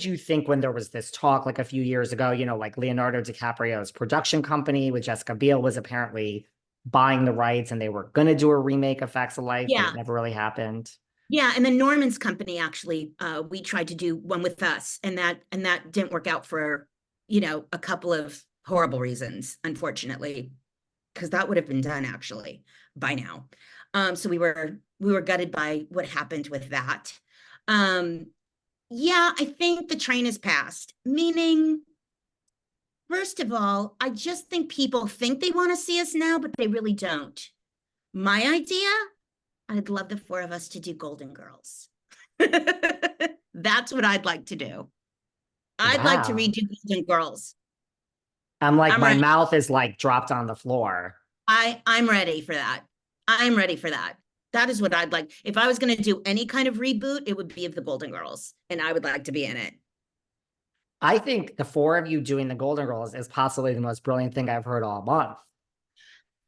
you think when there was this talk like a few years ago, like Leonardo DiCaprio's production company with Jessica Biel was apparently buying the rights and they were going to do a remake of Facts of Life, but Yeah. it never really happened. Yeah, and then Norman's company actually, we tried to do one with us, and that didn't work out for, a couple of horrible reasons, unfortunately, because that would have been done actually by now. So we were gutted by what happened with that. Yeah, I think the train has passed, meaning, first of all, I just think people think they want to see us now, but they really don't. My idea, I'd love the four of us to do Golden Girls. That's what I'd like to do. I'd like to Wow. redo Golden Girls. I'm like, I'm my ready. mouth is like dropped on the floor. I'm ready for that. I'm ready for that. That is what I'd like. If I was going to do any kind of reboot, it would be of the Golden Girls, and I would like to be in it. I think the four of you doing the Golden Girls is possibly the most brilliant thing I've heard all month.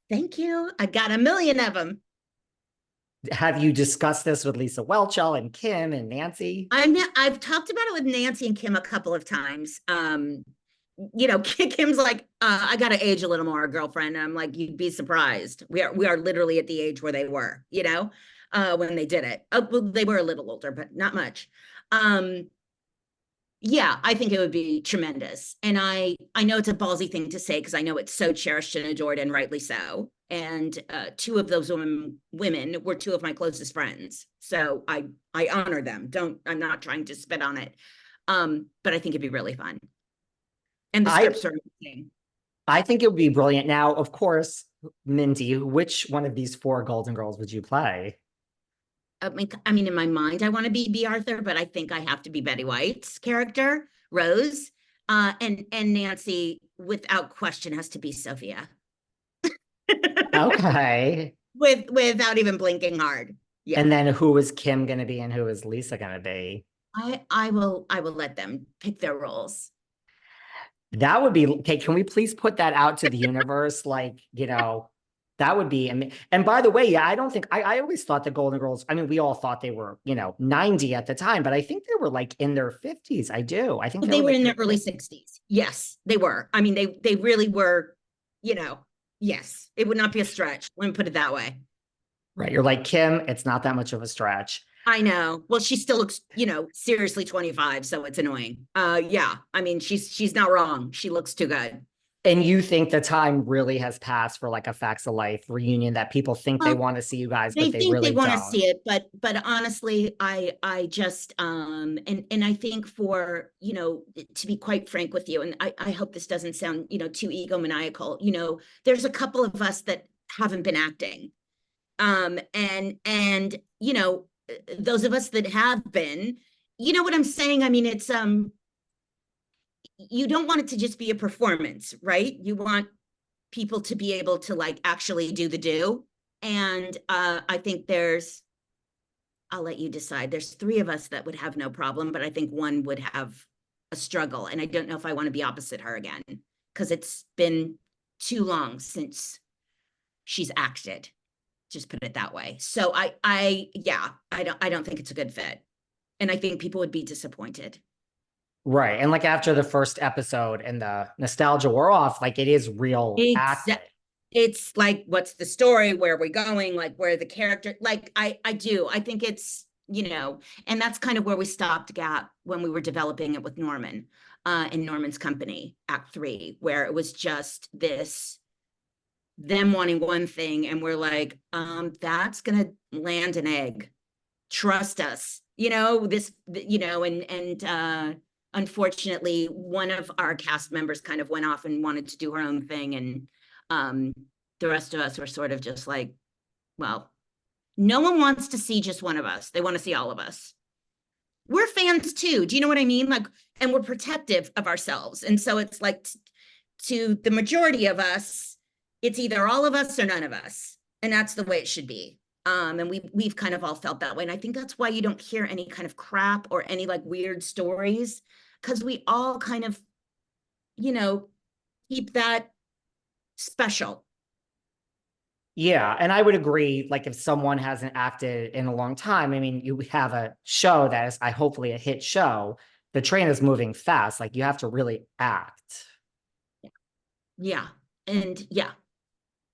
Thank you. I got a million of them. Have you discussed this with Lisa Welchel and Kim and Nancy? I've talked about it with Nancy and Kim a couple of times. Kim's like, I gotta age a little more, girlfriend. And I'm like, you'd be surprised. We are literally at the age where they were, when they did it. Well, they were a little older, but not much. Yeah, I think it would be tremendous. And I know it's a ballsy thing to say because I know it's so cherished and adored, and rightly so. And two of those women were two of my closest friends. So I honor them. I'm not trying to spit on it. But I think it'd be really fun. And the I scripts are amazing. I think it would be brilliant. Now, of course, Mindy, which one of these four Golden Girls would you play? In my mind, I want to be B. Arthur, but I think I have to be Betty White's character, Rose. And Nancy, without question, has to be Sophia. Okay. Without even blinking hard. Yeah. And then who is Kim going to be and who is Lisa going to be? I will let them pick their roles. That would be okay. Can we please put that out to the universe? That would be. And by the way, yeah, I don't think I always thought the Golden Girls. I mean, we all thought they were, 90 at the time, but I think they were like in their 50s. I do. I think they They were were like in their early 60s. Yes, they were. I mean, they really were, yes, it would not be a stretch. Let me put it that way. right. You're like Kim. It's not that much of a stretch. I know. Well, she still looks, seriously 25, so it's annoying. Yeah. I mean, she's not wrong. She looks too good. And you think the time really has passed for like a Facts of Life reunion that people think they Well, want to see you guys, they but they think they really want to don't. see it, but honestly, I just and I think for, to be quite frank with you, and I hope this doesn't sound, too egomaniacal, there's a couple of us that haven't been acting. And those of us that have been, you know what I'm saying? I mean, it's you don't want it to just be a performance, right? You want people to be able to like actually do the do. And I think I'll let you decide. There's three of us that would have no problem, but I think one would have a struggle. And I don't know if I want to be opposite her again, because it's been too long since she's acted. Just put it that way. So yeah, I don't think it's a good fit. And I think people would be disappointed. Right. And like after the first episode and the nostalgia wore off, like it is real acting. It's like, what's the story? Where are we going? Like, where the character, like, I think it's, and that's kind of where we stopped gap when we were developing it with Norman, in Norman's company, Act 3, where it was just them wanting one thing. And we're like, that's going to land an egg. Trust us, and unfortunately, one of our cast members kind of went off and wanted to do her own thing. And the rest of us were sort of just like, well, no one wants to see just one of us. They want to see all of us. We're fans too. Do you know what I mean? Like, and we're protective of ourselves. And so it's like to the majority of us, it's either all of us or none of us. And that's the way it should be. And we've kind of all felt that way. And I think that's why you don't hear any kind of crap or any like weird stories, because we all kind of, keep that special. Yeah. And I would agree, like if someone hasn't acted in a long time, I mean, you have a show that is hopefully a hit show, the train is moving fast. Like you have to really act. Yeah. And yeah.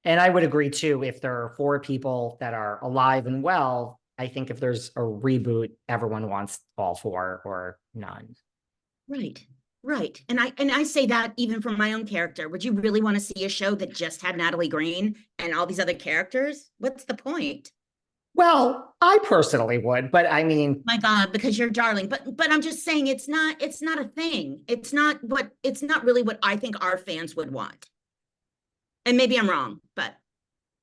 And I would agree too, if there are 4 people that are alive and well, I think if there's a reboot, everyone wants all 4 or none. Right. Right. And I say that even from my own character. Would you really want to see a show that just had Natalie Green and all these other characters? What's the point? Well, I personally would, but I mean, My God, because you're darling. But I'm just saying it's not a thing. It's not really what I think our fans would want. And maybe I'm wrong, but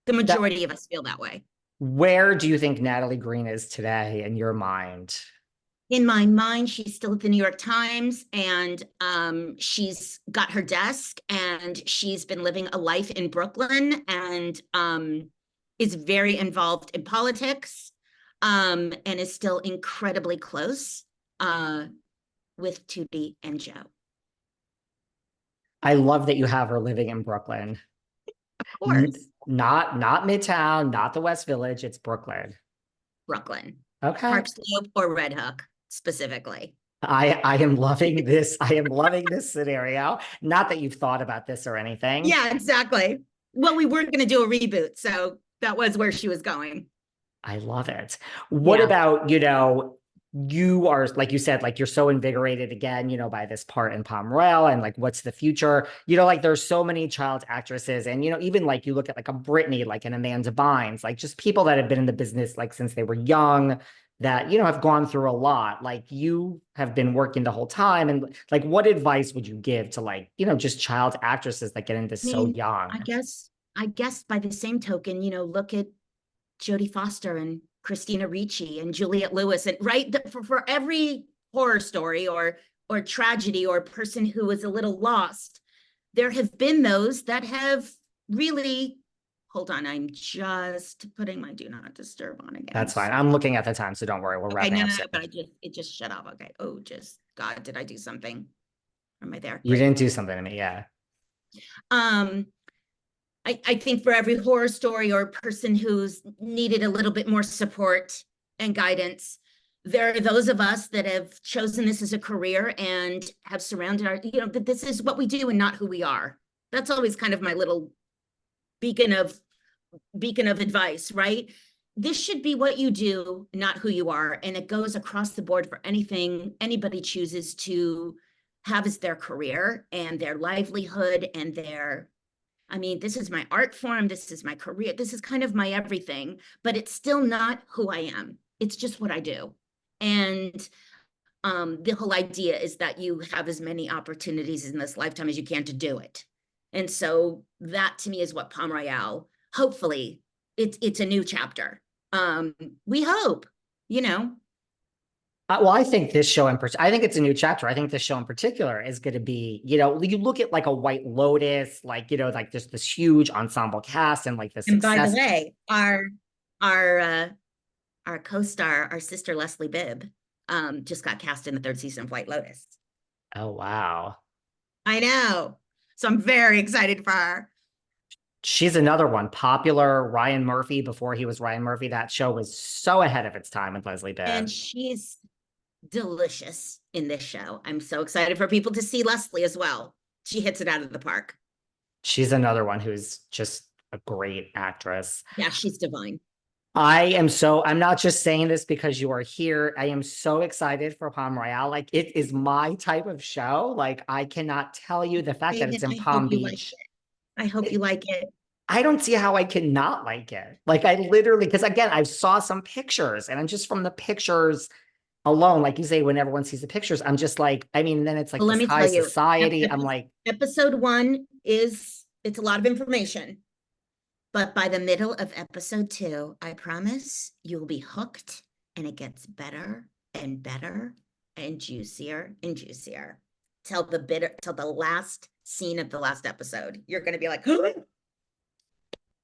the that majority of us feel that way. where do you think Natalie Green is today in your mind? In my mind, she's still at the New York Times, and she's got her desk, and she's been living a life in Brooklyn, and is very involved in politics, and is still incredibly close with Tootie and Joe. I love that you have her living in Brooklyn. Of course, Not Midtown, not the West Village, it's Brooklyn. Brooklyn, Okay. Park Slope or Red Hook specifically. I am loving this. I am loving this scenario. Not that you've thought about this or anything. Yeah, exactly. Well, we weren't going to do a reboot, so that was where she was going. I love it. What Yeah. about, you are, like you said, like you're so invigorated again, by this part in Palm Royale and like what's the future? Like there's so many child actresses and, even like you look at like a Brittany, like an Amanda Bynes, like just people that have been in the business like since they were young that, have gone through a lot. Like you have been working the whole time. And like, what advice would you give to like, just child actresses that get into so young? I guess by the same token, look at Jodie Foster and Christina Ricci and Juliette Lewis, and right for every horror story or tragedy or person who was a little lost, there have been those that have really. Hold on, I'm just putting my do not disturb on again. That's fine. I'm looking at the time, so don't worry. We're wrapping up soon. But it just shut off. Okay. Oh, just God, did I do something? Am I there? You didn't do something to me, yeah. I think for every horror story or person who's needed a little bit more support and guidance, there are those of us that have chosen this as a career and have surrounded that this is what we do and not who we are. That's always kind of my little beacon of advice, right? This should be what you do, not who you are. And it goes across the board for anything anybody chooses to have as their career and their livelihood and this is my art form. This is my career. This is kind of my everything, but it's still not who I am. It's just what I do. And the whole idea is that you have as many opportunities in this lifetime as you can to do it. And so that to me is what Palm Royale, hopefully it's a new chapter. We hope, Well, I think this show I think it's a new chapter. I think this show in particular is going to be, you look at like a White Lotus, like, like just this huge ensemble cast and like the success. And by the way, our co-star, our sister Leslie Bibb, just got cast in the 3rd season of White Lotus. Oh, wow. I know. So I'm very excited for her. She's another one. Popular Ryan Murphy before he was Ryan Murphy. That show was so ahead of its time with Leslie Bibb. And she's delicious in this show. I'm so excited for people to see Leslie as well. She hits it out of the park. She's another one who's just a great actress. Yeah, she's divine. I'm not just saying this because you are here. I am so excited for Palm Royale. Like it is my type of show. Like I cannot tell you the fact that it's in Palm Beach. I hope you like it. I don't see how I cannot like it. Like I literally, because again, I saw some pictures and I'm just from the pictures alone, like you say, when everyone sees the pictures, I'm just like, then it's like this high society. I'm like, episode 1 it's a lot of information. But by the middle of episode 2, I promise you'll be hooked and it gets better and better and juicier and juicier till the last scene of the last episode. You're going to be like,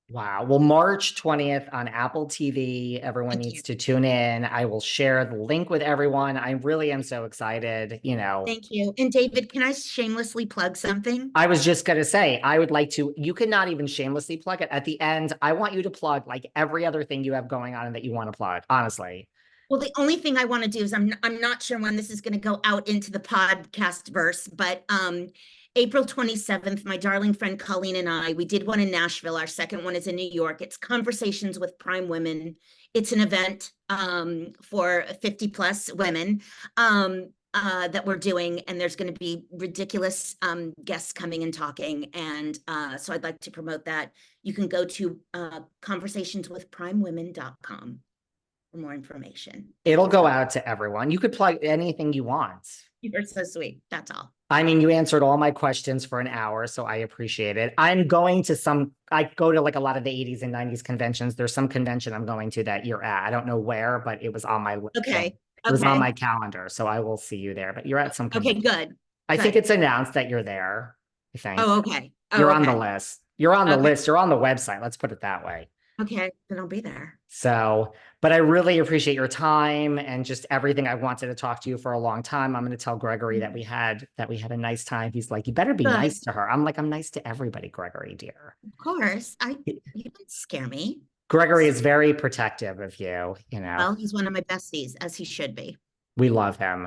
wow. Well, March 20th on Apple TV. Everyone needs to tune in. I will share the link with everyone. I really am so excited, Thank you. And David, can I shamelessly plug something? I was just going to say, I would like to, you cannot even shamelessly plug it. At the end, I want you to plug like every other thing you have going on and that you want to plug, honestly. Well, the only thing I want to do is I'm not sure when this is going to go out into the podcast verse, but April 27th, my darling friend Colleen and I, we did one in Nashville. Our second one is in New York. It's Conversations with Prime Women. It's an event for 50 plus women that we're doing, and there's going to be ridiculous guests coming and talking. And so I'd like to promote that. You can go to conversationswithprimewomen.com for more information. It'll go out to everyone. You could plug anything you want. You're so sweet. That's all. I mean, you answered all my questions for an hour, so I appreciate it. I'm going to I go to like a lot of the 80s and 90s conventions. There's some convention I'm going to that you're at. I don't know where, but it was on my list. Okay. It was on my calendar, so I will see you there. But you're at some convention. Okay, good. I think it's announced that you're there, I think. Oh, okay. You're on the list. You're on the list. You're on the website. Let's put it that way. Okay, then I'll be there. So, but I really appreciate your time and just everything. I wanted to talk to you for a long time. I'm going to tell Gregory that we had a nice time. He's like, you better be nice to her. I'm like, I'm nice to everybody, Gregory, dear. Of course. You didn't scare me. Gregory is very protective of you, you know. Well, he's one of my besties, as he should be. We love him.